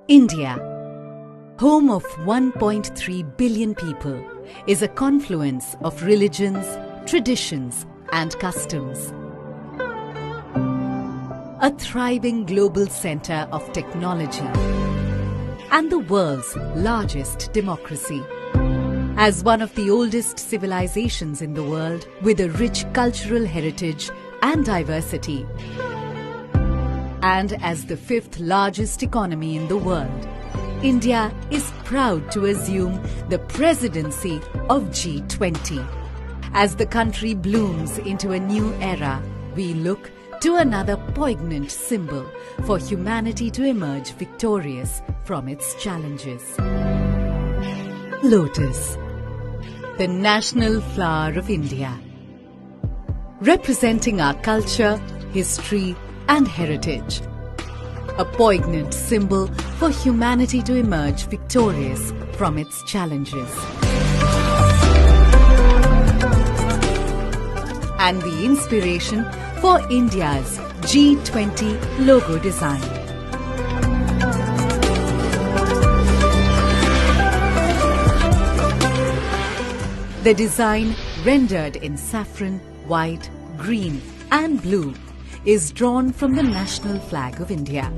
India, home of 1.3 billion people, is a confluence of religions, traditions and customs. A thriving global center of technology and the world's largest democracy. As one of the oldest civilizations in the world with a rich cultural heritage and diversity, and as the fifth largest economy in the world, India is proud to assume the presidency of G20. As the country blooms into a new era, we look to another poignant symbol for humanity to emerge victorious from its challenges. Lotus, the national flower of India, representing our culture, history and heritage. A poignant symbol for humanity to emerge victorious from its challenges. And the inspiration for India's G20 logo design. The design, rendered in saffron, white, green and blue, is drawn from the national flag of India.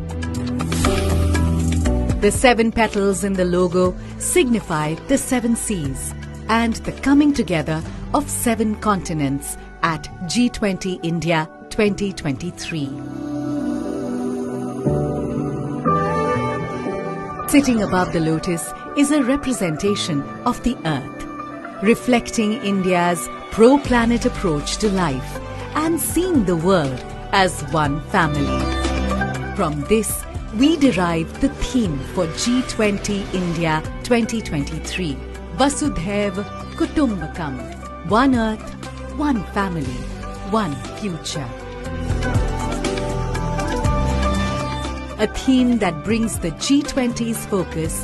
The 7 petals in the logo signify the 7 seas and the coming together of 7 continents at G20 India 2023. Sitting above the lotus is a representation of the earth, reflecting India's pro-planet approach to life and seeing the world as one family. From this, we derive the theme for G20 India 2023, Vasudhaiva Kutumbakam, one earth, one family, one future. A theme that brings the G20's focus